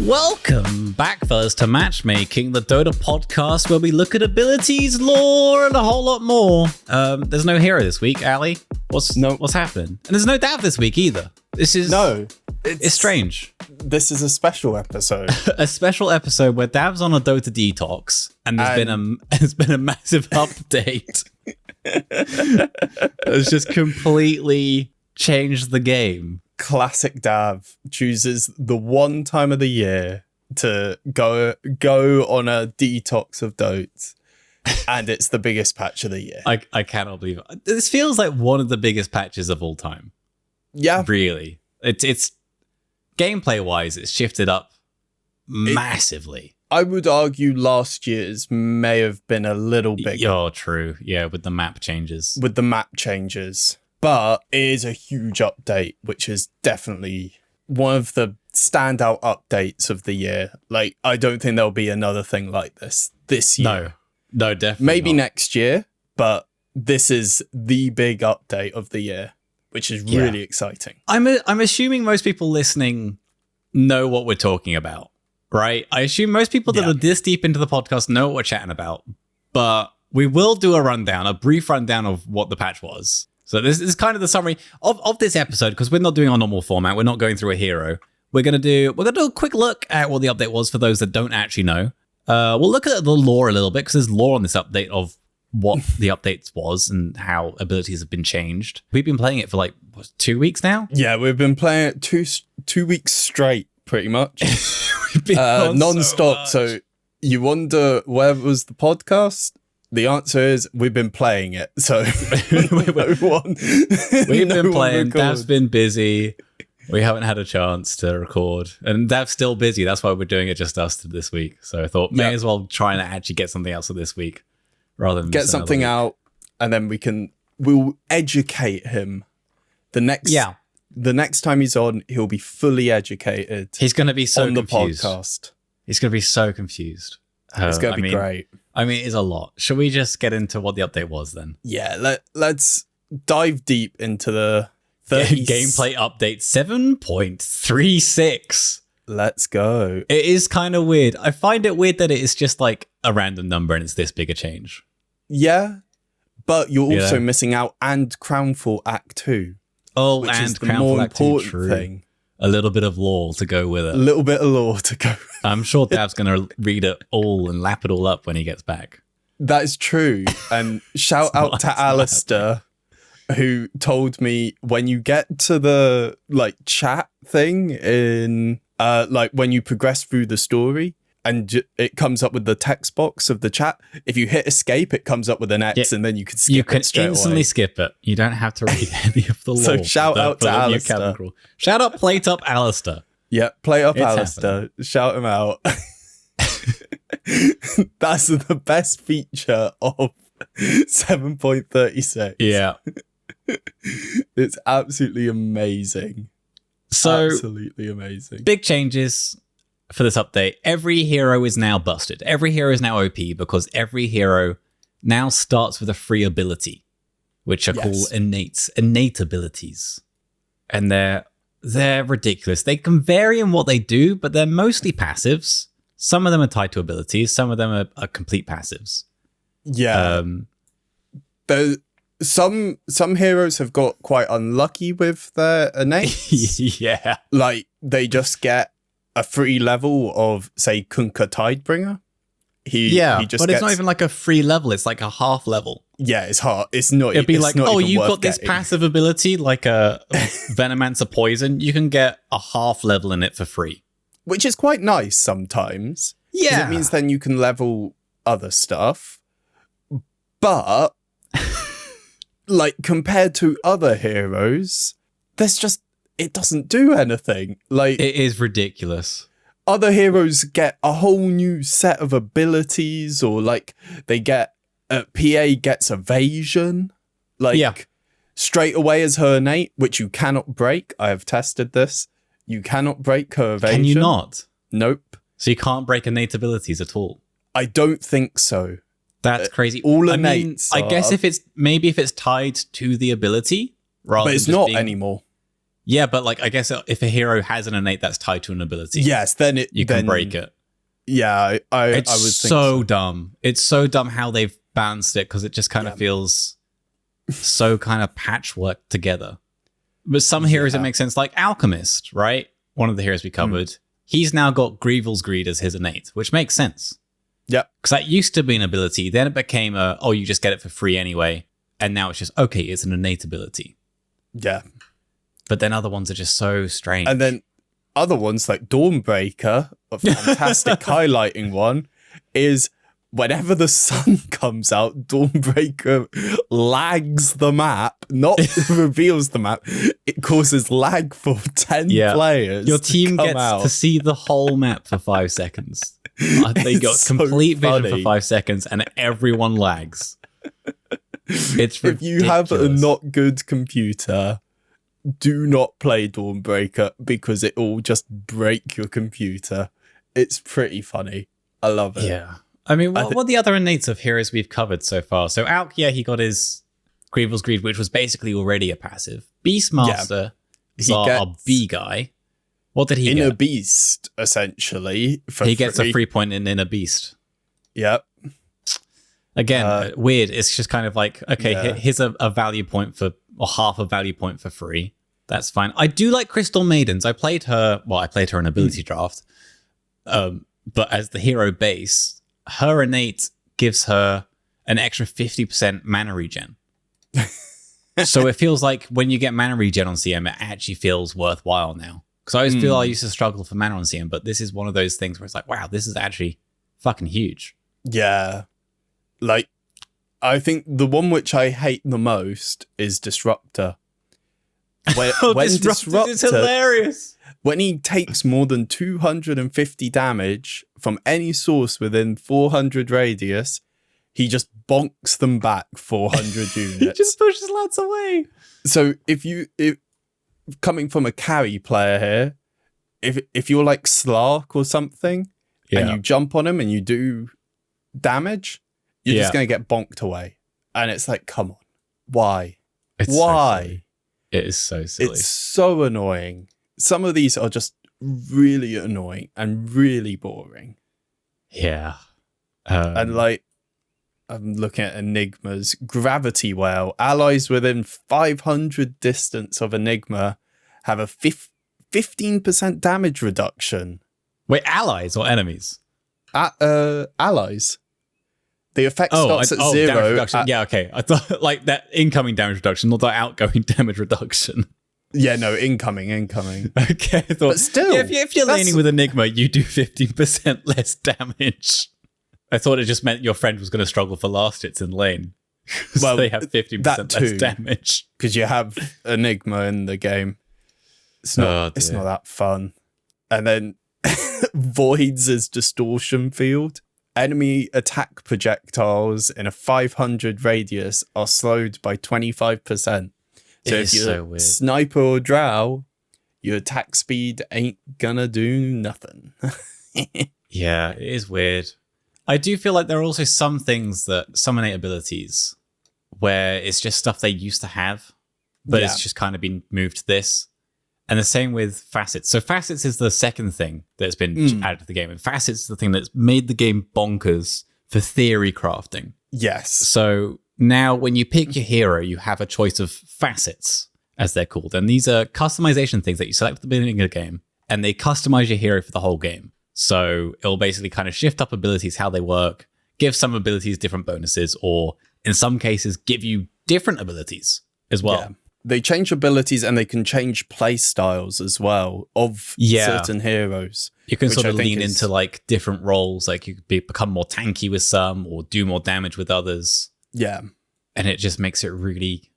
Welcome back, fellas, to Matchmaking, the Dota podcast where we look at abilities, lore, and a whole lot more. There's no hero this week, Ali. What's happening? And there's no Dav this week either. It's strange. This is a special episode. A special episode where Dav's on a Dota detox, and there's been a massive update. It's just completely changed the game. Classic Dav chooses the one time of the year to go on a detox of Dota, and it's the biggest patch of the year. I cannot believe it. This feels like one of the biggest patches of all time. Yeah, really. It's gameplay wise, it's shifted up massively. I would argue last year's may have been a little bigger. Oh, true. Yeah, with the map changes. But it is a huge update, which is definitely one of the standout updates of the year. Like, I don't think there'll be another thing like this year. No, definitely Maybe not. next year, but this is the big update of the year, which is really exciting. I'm assuming most people listening know what we're talking about, right? I assume most people that are this deep into the podcast know what we're chatting about, but we will do a brief rundown of what the patch was. So this is kind of the summary of this episode, because we're not doing our normal format. We're not going through a hero. We're gonna do a quick look at what the update was for those that don't actually know. We'll look at the lore a little bit, because there's lore on this update of what the updates was and how abilities have been changed. We've been playing it for 2 weeks now. Yeah, we've been playing it two weeks straight, pretty much. We've been non-stop. So you wonder where was the podcast? The answer is we've been playing it. So we've been playing. Dav's been busy. We haven't had a chance to record, and Dav's still busy. That's why we're doing it just us this week. So I thought may as well try and actually get something else for this week rather than get something out, and then we'll educate him. The next time he's on, he'll be fully educated. He's going to be so on confused. The podcast. He's going to be so confused. It's going to be great. I mean, it is a lot. Should we just get into what the update was then? Yeah, let's dive deep into the gameplay update 7.36. Let's go. It is kind of weird. I find it weird that it is just like a random number and it's this big a change. Yeah, but you're also missing out and Crownfall Act 2. Oh, which and is the more important thing. A little bit of lore to go with it. A little bit of lore to go. I'm sure Dav's going to read it all and lap it all up when he gets back. That is true. And shout out to Alistair, who told me when you get to the chat thing in when you progress through the story and it comes up with the text box of the chat, if you hit escape, it comes up with an X and then you can skip it. You can instantly skip it. You don't have to read any of the lore. So shout out to Alistair. Shout out Plate Up Alistair. Yeah, Plate Up Alistair. Happening. Shout him out. That's the best feature of 7.36. Yeah. It's absolutely amazing. So absolutely amazing. Big changes for this update. Every hero is now busted. Every hero is now OP because every hero now starts with a free ability, which are called innate abilities. And they're ridiculous. They can vary in what they do, but they're mostly passives. Some of them are tied to abilities. Some of them are complete passives. Yeah. Some heroes have got quite unlucky with their innates. Yeah. Like, they just get a free level of, say, Kunkka Tidebringer. He just it's not even like a free level. It's like a half level. Yeah, it's hard. It's not. It'd be it's like, not even you've worth got this getting. passive ability, like a Venomancer Poison. You can get a half level in it for free. Which is quite nice sometimes. Yeah. 'Cause it means then you can level other stuff. But, compared to other heroes, it doesn't do anything. It is ridiculous. Other heroes get a whole new set of abilities, or they get PA gets evasion, straight away as her innate, which you cannot break. I have tested this. You cannot break her evasion. Can you not? Nope. So you can't break innate abilities at all? I don't think so. That's crazy. All innates. I guess if it's tied to the ability, rather but it's than not anymore. Yeah, but like I guess if a hero has an innate that's tied to an ability, yes, then you can break it. Yeah, I would think so dumb. It's so dumb how they've balanced it because it just kind of feels so kind of patchwork together. But some heroes it makes sense, like Alchemist, right? One of the heroes we covered. He's now got Grievel's Greed as his innate, which makes sense. Yep. Because that used to be an ability. Then it became you just get it for free anyway. And now it's just, okay, it's an innate ability. Yeah. But then other ones are just so strange. And then other ones like Dawnbreaker, a fantastic highlighting one, is whenever the sun comes out, Dawnbreaker lags the map, not reveals the map. It causes lag for 10 players. Your team gets to see the whole map for 5 seconds. They got complete vision for 5 seconds and everyone lags. It's ridiculous. If you have a not good computer, do not play Dawnbreaker because it will just break your computer. It's pretty funny. I love it. Yeah. I mean, what are the other innates of heroes we've covered so far? So Alk, he got his Grievel's Greed, which was basically already a passive. Beastmaster is our B guy. What did he get? Inner Beast, essentially. He gets a free point in Inner Beast. Yep. Again, weird. It's just kind of like, okay, here's a value point or half a value point for free. That's fine. I do like Crystal Maidens. I played her in ability draft. But as the hero base, her innate gives her an extra 50% mana regen. So it feels like when you get mana regen on CM, it actually feels worthwhile now. Because I always feel I used to struggle for mana on CM, but this is one of those things where it's like, wow, this is actually fucking huge. Yeah. Like, I think the one which I hate the most is Disruptor. When Disruptor is hilarious. When he takes more than 250 damage from any source within 400 radius, he just bonks them back 400 units. He just pushes lads away. So if coming from a carry player here, if you're like Slark or something, and you jump on him and you do damage, you're just going to get bonked away. And it's like, come on. Why? Why? It is so silly. It's so annoying. Some of these are just really annoying and really boring. Yeah. And like, I'm looking at Enigma's Gravity Well. Allies within 500 distance of Enigma have a 15% damage reduction. Wait, allies or enemies? Allies. The effect starts at 0. Damage reduction. Yeah, okay. I thought like that incoming damage reduction, not the outgoing damage reduction. Yeah, no, incoming. Okay, I thought, but still, if you're laning with Enigma, you do 15% less damage. I thought it just meant your friend was going to struggle for last hits in lane. Well, they have 15% less damage. Because you have Enigma in the game. It's not that fun. And then Voids' Distortion Field. Enemy attack projectiles in a 500 radius are slowed by 25%. So if you're sniper or drow, your attack speed ain't gonna do nothing. Yeah, it is weird. I do feel like there are also some things some innate abilities where it's just stuff they used to have, but it's just kind of been moved to this. And the same with Facets. So Facets is the second thing that's been added to the game. And Facets is the thing that's made the game bonkers for theory crafting. Yes. So now when you pick your hero, you have a choice of facets, as they're called. And these are customization things that you select at the beginning of the game. And they customize your hero for the whole game. So it'll basically kind of shift up abilities, how they work, give some abilities different bonuses, or in some cases, give you different abilities as well. Yeah. They change abilities and they can change play styles as well of certain heroes. You can sort of lean into like different roles. Like you could become more tanky with some or do more damage with others. Yeah. And it just makes it really...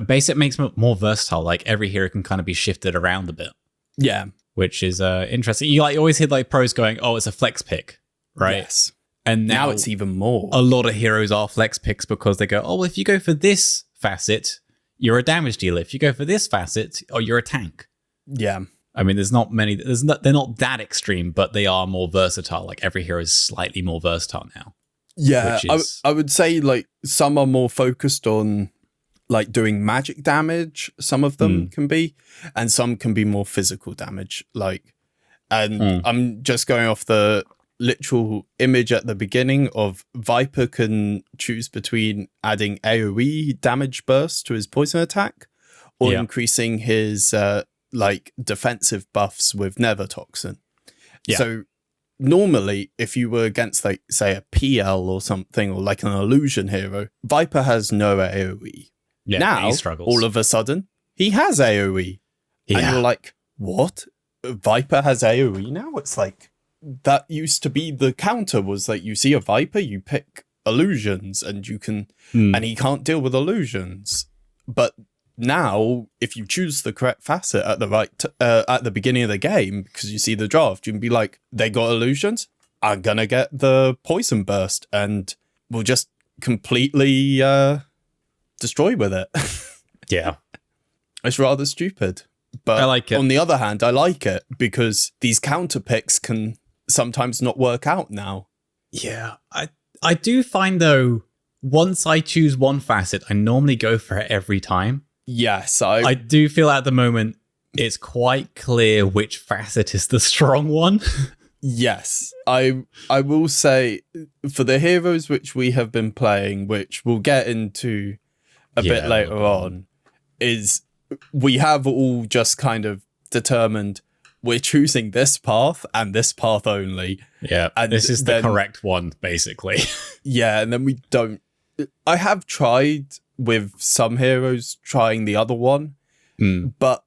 Basic makes it more versatile. Like every hero can kind of be shifted around a bit. Yeah. Which is interesting. You always hear like pros going, oh, it's a flex pick, right? Yes. And now it's even more. A lot of heroes are flex picks because they go, oh, well, if you go for this facet... you're a damage dealer. If you go for this facet, you're a tank. Yeah. I mean, there's not many. They're not that extreme, but they are more versatile. Like every hero is slightly more versatile now. Yeah, I would say like some are more focused on like doing magic damage. Some of them can be, and some can be more physical damage. I'm just going off the literal image at the beginning of Viper can choose between adding AoE damage burst to his poison attack or increasing his defensive buffs with Nether Toxin. Yeah. So normally, if you were against, like, say, a PL or something, or like an illusion hero, Viper has no AoE. Yeah, now, all of a sudden, he has AoE. Yeah. And you're like, what? Viper has AoE now? It's like, that used to be the counter, was like, you see a Viper, you pick illusions, and you can, and he can't deal with illusions. But now, if you choose the correct facet at the beginning of the game, because you see the draft, you can be like, they got illusions, I'm gonna get the poison burst, and we'll just completely destroy with it. Yeah. It's rather stupid. But I like it. On the other hand, I like it because these counter picks can sometimes not work out now. Yeah. I do find, though, once I choose one facet, I normally go for it every time. Yes, I do feel at the moment it's quite clear which facet is the strong one. Yes, I will say, for the heroes which we have been playing, which we'll get into a bit later on, is we have all just kind of determined we're choosing this path and this path only. Yeah, and this is the correct one, basically. Yeah, and then we don't... I have tried with some heroes trying the other one, but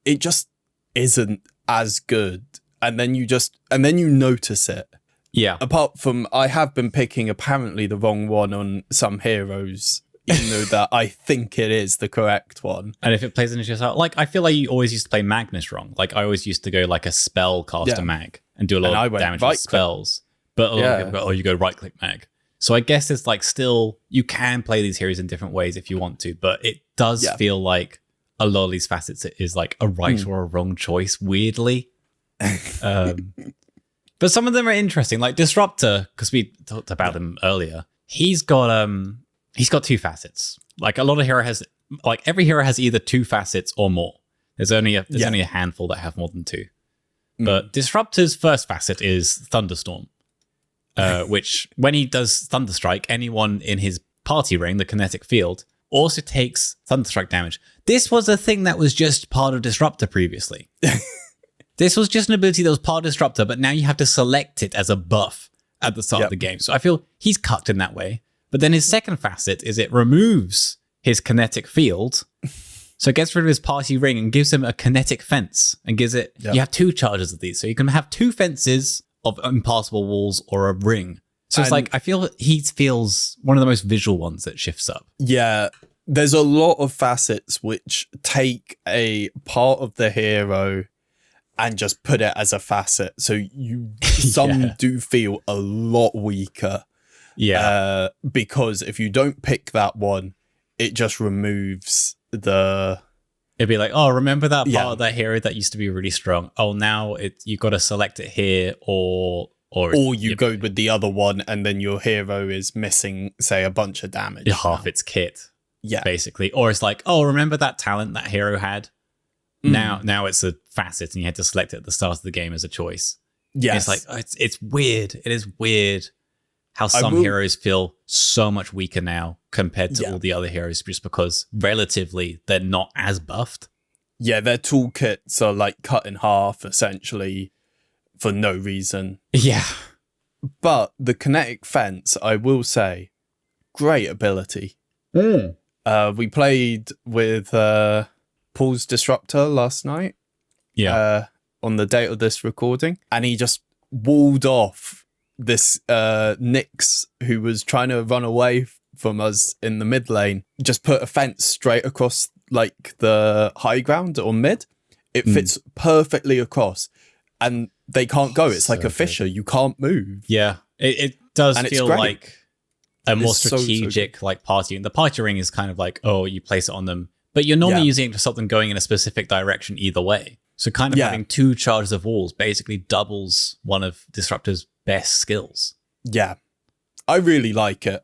it just isn't as good. And then you notice it. Yeah. Apart from, I have been picking apparently the wrong one on some heroes, even though that I think it is the correct one. And if it plays into yourself, like, I feel like you always used to play Magnus wrong. Like, I always used to go like a spell caster mag and do a lot of damage with spells. But a lot of people go, you go right click mag. So I guess it's like, still, you can play these heroes in different ways if you want to, but it does feel like a lot of these facets is like a right or a wrong choice, weirdly. But some of them are interesting, like Disruptor, because we talked about him earlier. He's got two facets. Like, a lot of every hero has either two facets or more. There's only a handful that have more than two. But Disruptor's first facet is Thunderstorm. Which, when he does Thunderstrike, anyone in his party ring, the kinetic field, also takes Thunderstrike damage. This was a thing that was just part of Disruptor previously. This was just an ability that was part of Disruptor, but now you have to select it as a buff at the start of the game. So I feel he's cucked in that way. But then his second facet is it removes his kinetic field, so it gets rid of his party ring and gives him a kinetic fence, and gives it... You have two charges of these, so you can have two fences of impassable walls or a ring. So it's like, I feel he feels one of the most visual ones that shifts up. Yeah, there's a lot of facets which take a part of the hero and just put it as a facet. So some do feel a lot weaker. Yeah. Because if you don't pick that one, it just removes the... It'd be like, oh, remember that part of that hero that used to be really strong? Oh, now you got to select it here, or you go with the other one, and then your hero is missing, say, a bunch of damage. Half its kit, basically. Or it's like, oh, remember that talent that hero had? Now it's a facet, and you had to select it at the start of the game as a choice. Yes, it's like it's weird. It is weird how some heroes feel so much weaker now compared to all the other heroes, just because relatively they're not as buffed. Yeah, their toolkits are like cut in half, essentially, for no reason. Yeah. But the kinetic fence, I will say, great ability. We played with Paul's Disruptor last night. Yeah. On the date of this recording. And he just walled off this Nyx who was trying to run away from us in the mid lane. Just put a fence straight across like the high ground or mid. It fits perfectly across, and they can't go. It's like a fissure. You can't move. Yeah, it does feel like a more strategic like party. And the party ring is kind of like, oh, you place it on them, but you're normally using it to stop them going in a specific direction either way. So kind of having two charges of walls basically doubles one of Disruptor's best skills. Yeah, I really like it.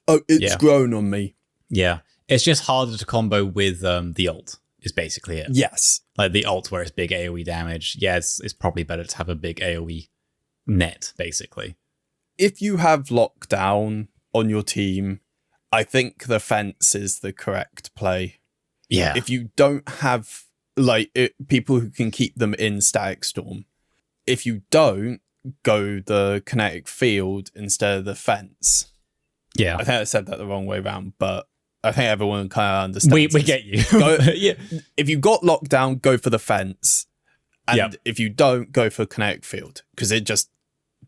It's grown on me. Yeah, It's just harder to combo with the ult, is basically it. Yes. Like the ult where it's big AoE damage. Yeah, it's probably better to have a big AoE net, basically. If you have lockdown on your team, I think the fence is the correct play. Yeah. If you don't have people who can keep them in static storm, if you don't, go the kinetic field instead of the fence. Yeah. I think I said that the wrong way around, but I think everyone kind of understands. We get you. Yeah. If you got lockdown, go for the fence. And if you don't, go for kinetic field, because it just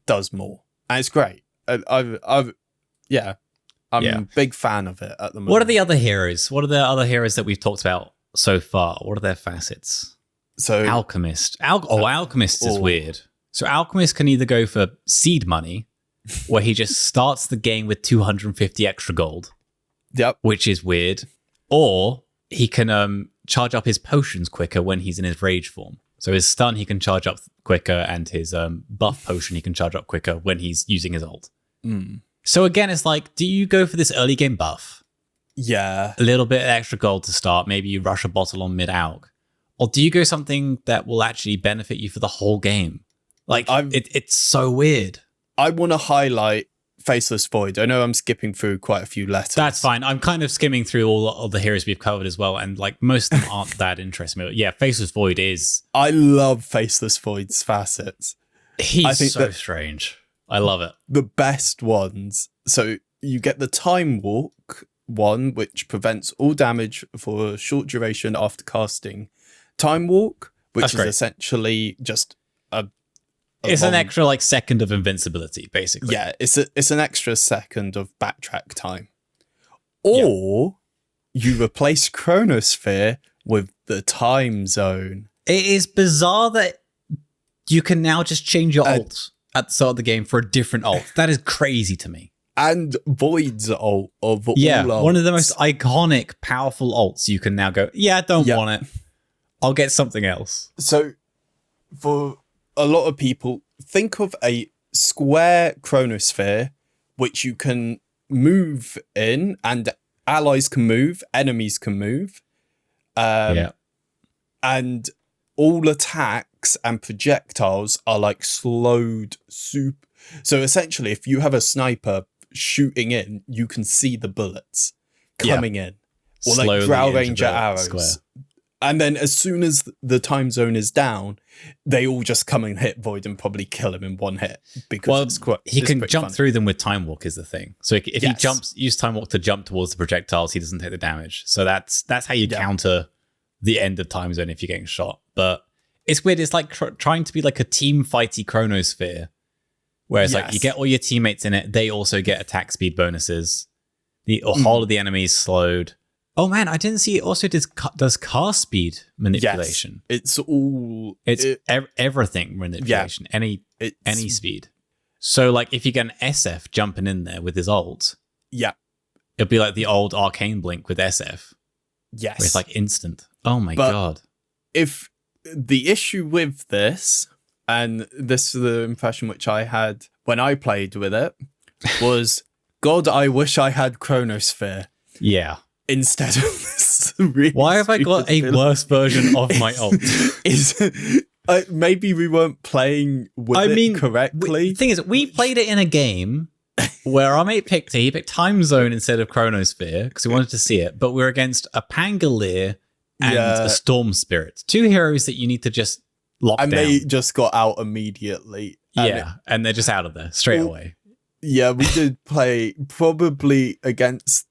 does more. And it's great. I'm a big fan of it at the moment. What are the other heroes? What are the other heroes that we've talked about so far? What are their facets? So Alchemist. Alchemist is weird. So Alchemist can either go for seed money, where he just starts the game with 250 extra gold. Yep. Which is weird. Or he can charge up his potions quicker when he's in his rage form. So his stun he can charge up quicker, and his buff potion he can charge up quicker when he's using his ult. So again, it's like, do you go for this early game buff? Yeah. A little bit extra gold to start. Maybe you rush a bottle on mid-alch. Or do you go something that will actually benefit you for the whole game? Like, it's so weird. I want to highlight Faceless Void. I know I'm skipping through quite a few letters. That's fine. I'm kind of skimming through all the heroes we've covered as well, and like most of them aren't that interesting. But yeah, Faceless Void is... I love Faceless Void's facets. He's so strange. I love it. The best ones. So you get the Time Walk one, which prevents all damage for a short duration after casting Time Walk, which is essentially just it's an extra like second of invincibility, basically. Yeah, it's an extra second of backtrack time. Or you replace Chronosphere with the Time Zone. It is bizarre that you can now just change your ult at the start of the game for a different ult. That is crazy to me. And Void's ult of all ults. One of the most iconic, powerful ults. You can now go, I don't want it. I'll get something else. So for a lot of people, think of a square Chronosphere, which you can move in, and allies can move, enemies can move. And all attacks and projectiles are like slowed soup. So essentially, if you have a sniper shooting in, you can see the bullets coming in. Or slowly, like Drow Ranger arrows. Square. And then as soon as the time zone is down, they all just come and hit Void and probably kill him in one hit. Because he can jump through them with Time Walk is the thing. So if he use Time Walk to jump towards the projectiles, he doesn't take the damage. So that's how you counter the end of time zone if you're getting shot. But it's weird. It's like trying to be like a team fighty Chronosphere, where it's like you get all your teammates in it. They also get attack speed bonuses. The whole of the enemies slowed. Oh man, I didn't see it also does cast speed manipulation. Yes, it's everything manipulation. Any speed. So like if you get an SF jumping in there with his ult, it'll be like the old Arcane Blink with SF. Yes. Where it's like instant. Oh my god. If the issue with this, and this is the impression which I had when I played with it, was God, I wish I had Chronosphere. Yeah. Instead of this really why have I got a worse version of my ult? Maybe we weren't playing with it correctly. The thing is, we played it in a game where our mate picked Time Zone instead of Chronosphere because we wanted to see it, but we're against a Pangolier and a Storm Spirit. Two heroes that you need to just lock down. And they just got out immediately. And they're just out of there straight away. Yeah, we did play probably against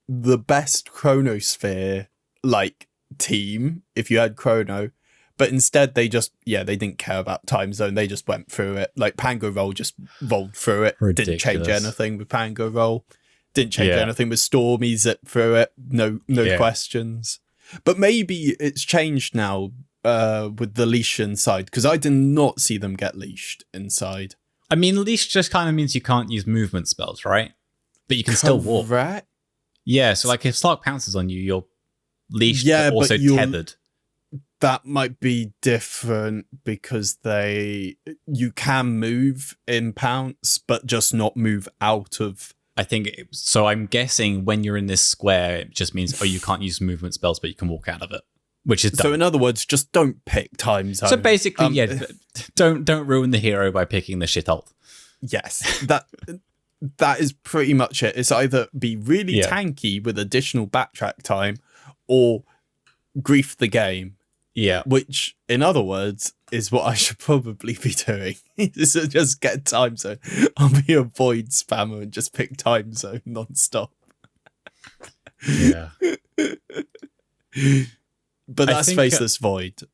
the best Chronosphere like team if you had Chrono, but instead they didn't care about time zone. They just went through it. Like Pango Roll just rolled through it. Ridiculous. Didn't change anything with Pango Roll. Didn't change anything with Stormy. Zipped through it. No questions. But maybe it's changed now with the leash inside, because I did not see them get leashed inside. I mean, leash just kind of means you can't use movement spells, right? But you can still walk. Right. Yeah, so like if Slark pounces on you, you're leashed but also tethered. That might be different because you can move in pounce, but just not move out of I think so. I'm guessing when you're in this square, it just means you can't use movement spells, but you can walk out of it, which is dumb. So in other words, just don't pick time zone. So basically, don't ruin the hero by picking the shit ult. Yes, that is pretty much it. It's either be really tanky with additional backtrack time, or grief the game. Yeah. Which, in other words, is what I should probably be doing. Is to just get time zone. I'll be a void spammer and just pick time zone non-stop. Yeah. But that's Faceless Void.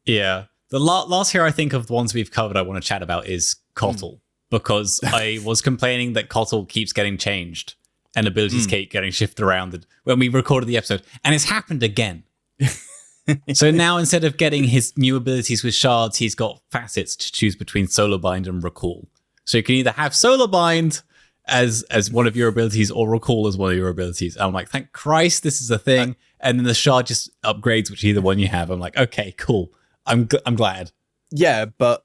Yeah. The last hero I think of the ones we've covered I want to chat about is Kotl. Because I was complaining that Kotl keeps getting changed and abilities keep getting shifted around when we recorded the episode. And it's happened again. So now instead of getting his new abilities with shards, he's got facets to choose between Solar Bind and Recall. So you can either have Solar Bind as one of your abilities or Recall as one of your abilities. And I'm like, thank Christ, this is a thing. And then the shard just upgrades which either one you have. I'm like, okay, cool. I'm glad. Yeah, but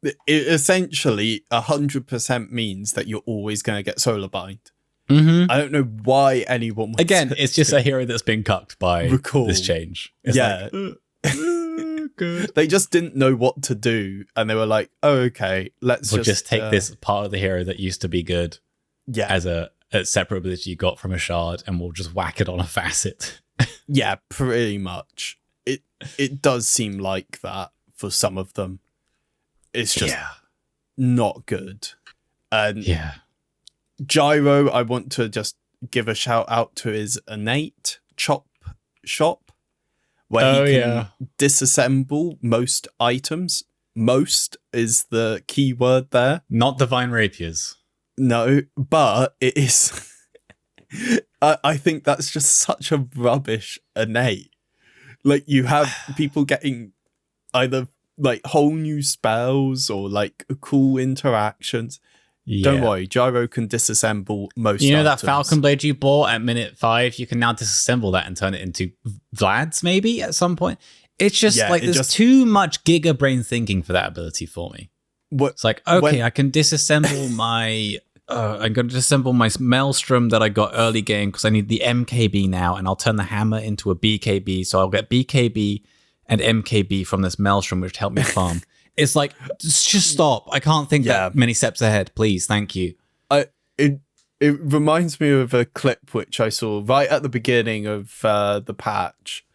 it essentially 100% means that you're always going to get Solar Bind. Mm-hmm. I don't know why anyone would. Again, it's just a hero that's been cucked by Recall. This change. It's like, good. They just didn't know what to do, and they were like, "Oh, okay, we'll just take this part of the hero that used to be good, as a separate ability you got from a shard, and we'll just whack it on a facet." Yeah, pretty much. It does seem like that for some of them. It's just not good, and Gyro, I want to just give a shout out to his innate chop shop, where he can disassemble most items. Most is the key word there. Not divine rapiers. No, but it is. I think that's just such a rubbish innate. Like, you have people getting either like whole new spells or like cool interactions. Don't worry, Gyro can disassemble most items. That Falcon Blade you bought at minute 5? You can now disassemble that and turn it into Vlad's maybe at some point. It's just there's too much Giga Brain thinking for that ability for me. It's like, okay, I can disassemble my... I'm going to disassemble my Maelstrom that I got early game because I need the MKB now, and I'll turn the hammer into a BKB, so I'll get BKB and MKB from this Maelstrom, which help me farm. It's like, just stop. I can't think that many steps ahead. Please, thank you. It reminds me of a clip which I saw right at the beginning of the patch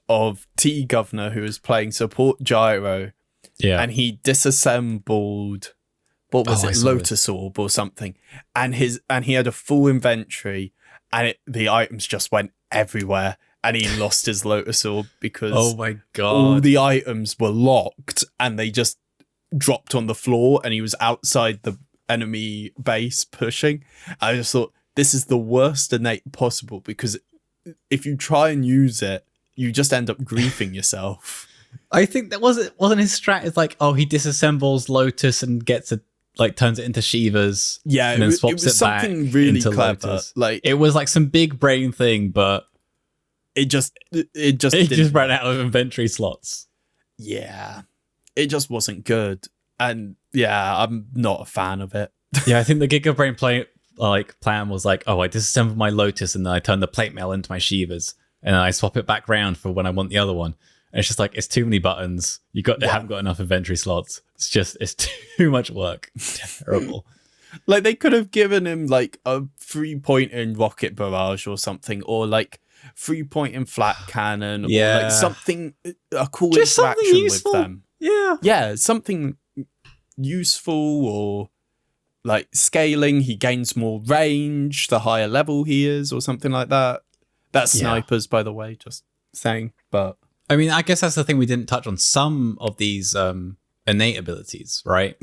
of T Governor, who was playing support Gyro. Yeah. And he disassembled, what was it, Lotus Orb or something. And he had a full inventory, and the items just went everywhere. And he lost his Lotus Orb because all the items were locked and they just dropped on the floor, and he was outside the enemy base pushing. I just thought, this is the worst innate possible, because if you try and use it, you just end up griefing yourself. I think that wasn't his strat. It's like, he disassembles Lotus and gets it, like turns it into Shivas. Yeah, and then swaps it was back something really into clever. Lotus. Like, it was like some big brain thing, but it just ran out of inventory slots. Yeah, it just wasn't good, and I'm not a fan of it. Yeah, I think the Giga Brain plan was like, I disassemble my Lotus and then I turn the plate mail into my Shivas, and then I swap it back round for when I want the other one. And it's just like, it's too many buttons. Haven't got enough inventory slots. It's too much work. Terrible. Like, they could have given him like a 3-point in Rocket Barrage or something, or like 3-point in Flat Cannon, or like something, a cool just interaction with them. Yeah, something useful, or like scaling. He gains more range the higher level he is, or something like that. That's snipers, by the way, just saying. But I mean, I guess that's the thing we didn't touch on. Some of these innate abilities, right?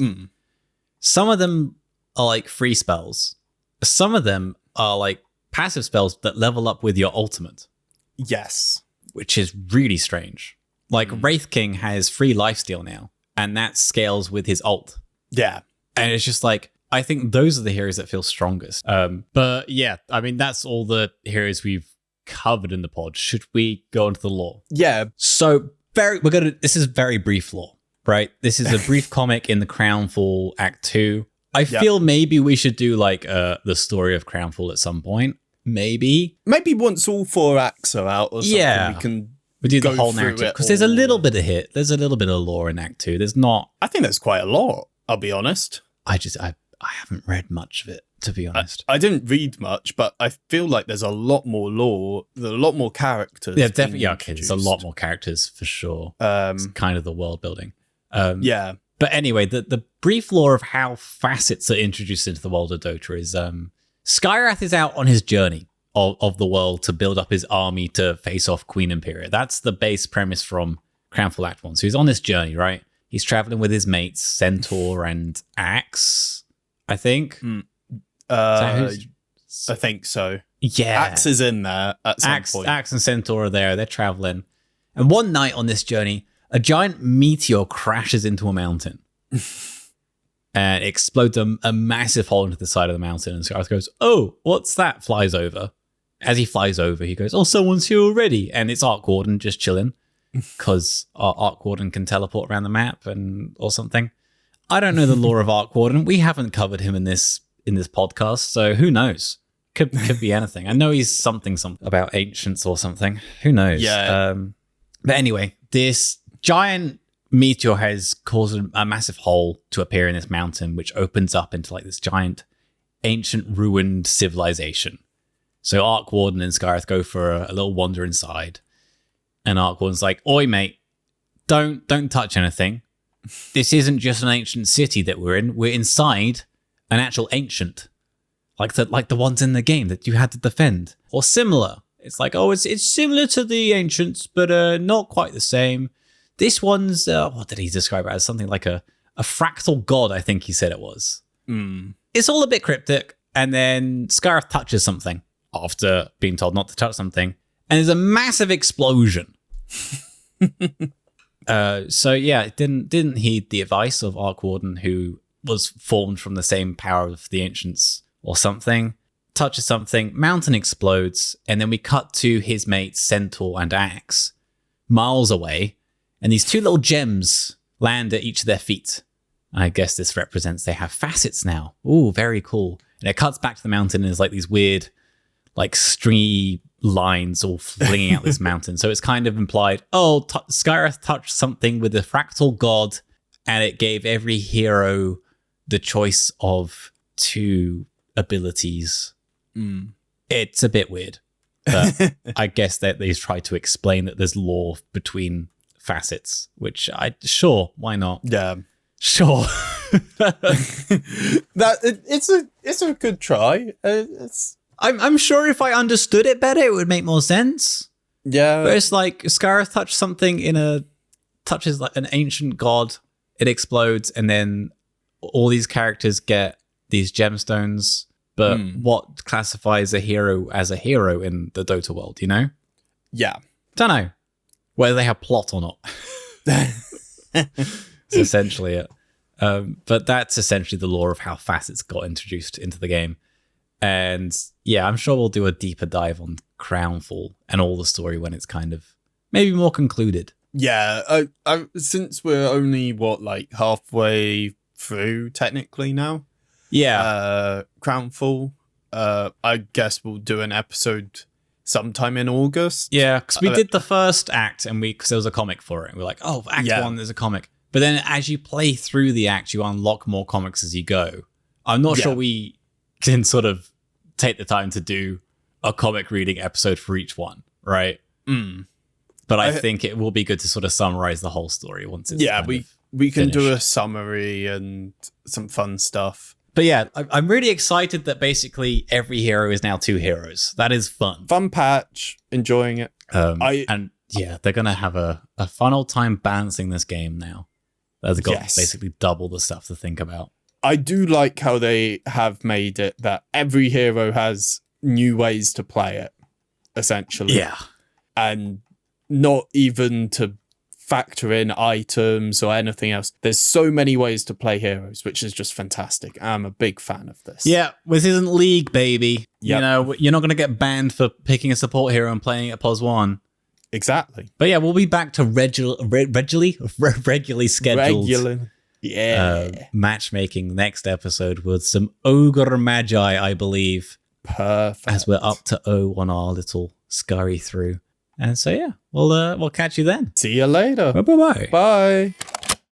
Some of them are like free spells. Some of them are like passive spells that level up with your ultimate. Yes. Which is really strange. Like, Wraith King has free lifesteal now, and that scales with his ult. Yeah. And it's just like, I think those are the heroes that feel strongest. But yeah, I mean, that's all the heroes we've covered in the pod. Should we go into the lore? Yeah. So this is very brief lore, right? This is a brief comic in the Crownfall Act 2. I feel maybe we should do like the story of Crownfall at some point. Maybe once all 4 acts are out or something, we do the whole narrative, because there's a little bit of there's a little bit of lore in Act 2. There's not. I think there's quite a lot. I'll be honest. I haven't read much of it, to be honest. I didn't read much, but I feel like there's a lot more lore, a lot more characters. Yeah, definitely. Yeah, okay, there's a lot more characters for sure. It's kind of the world building. But anyway, the brief lore of how facets are introduced into the world of Dota is Skyrath is out on his journey of the world to build up his army to face off Queen Imperial. That's the base premise from Crownfall Act 1. So he's on this journey, right? He's traveling with his mates, Centaur and Axe, I think. I think so. Yeah. Axe is in there at some point. Axe and Centaur are there. They're traveling. And one night on this journey, a giant meteor crashes into a mountain. And explodes a massive hole into the side of the mountain. And Skyrath goes, "Oh, what's that?" Flies over. As he flies over, he goes, "Oh, someone's here already." And it's Arc Warden just chilling. Because Arc Warden can teleport around the map or something. I don't know the lore of Arc Warden. We haven't covered him in this podcast, so who knows? Could be anything. I know he's something about ancients or something. Who knows? Yeah. But anyway, this giant meteor has caused a massive hole to appear in this mountain, which opens up into like this giant, ancient, ruined civilization. So Arc Warden and Skyrath go for a little wander inside. And Arc Warden's like, "Oi, mate, don't touch anything. This isn't just an ancient city that we're in. We're inside an actual ancient, like the ones in the game that you had to defend, or similar. It's like, oh, it's similar to the ancients, but not quite the same. This one's what did he describe it as? Something like a fractal god, I think he said it was. It's all a bit cryptic. And then Skyrath touches something after being told not to touch something. And there's a massive explosion. So yeah, it didn't heed the advice of Arc Warden, who was formed from the same power of the ancients or something. Touches something, mountain explodes, and then we cut to his mates Centaur and Axe miles away, and these 2 little gems land at each of their feet. I guess this represents they have facets now. Ooh, very cool. And it cuts back to the mountain, and there's like these weird, like stringy lines all flinging out this mountain. So it's kind of implied, Skyrath touched something with the fractal god, and it gave every hero the choice of 2 abilities. It's a bit weird, but I guess that they try to explain that there's lore between facets, which why not? Yeah, sure. It's a good try. I'm sure if I understood it better, it would make more sense. Yeah. But it's like Skyrath touched something touches like an ancient god, it explodes, and then all these characters get these gemstones. But what classifies a hero as a hero in the Dota world, you know? Yeah. Don't know whether they have plot or not. It's essentially it. But that's essentially the lore of how facets got introduced into the game. And yeah, I'm sure we'll do a deeper dive on Crownfall and all the story when it's kind of maybe more concluded. Yeah, since we're only halfway through technically now. Yeah, Crownfall. I guess we'll do an episode sometime in August. Yeah, because we did the first act, and because there was a comic for it. We're like, oh, Act 1, there's a comic. But then as you play through the act, you unlock more comics as you go. I'm not sure we can sort of take the time to do a comic reading episode for each one, right? But I think it will be good to sort of summarize the whole story once it's we can do a summary and some fun stuff. But yeah, I'm really excited that basically every hero is now 2 heroes. That is fun. Fun patch, enjoying it. And yeah, they're going to have a fun old time balancing this game now. They've got basically double the stuff to think about. I do like how they have made it that every hero has new ways to play it, essentially. Yeah. And not even to factor in items or anything else. There's so many ways to play heroes, which is just fantastic. I'm a big fan of this. Yeah, this isn't League, baby. Yep. You know, you're not going to get banned for picking a support hero and playing it +1. Exactly. But yeah, we'll be back to regularly scheduled matchmaking next episode with some ogre magi, I believe. Perfect. As we're up to O on our little scurry through. And so, yeah, we'll catch you then. See you later. Bye-bye. Bye.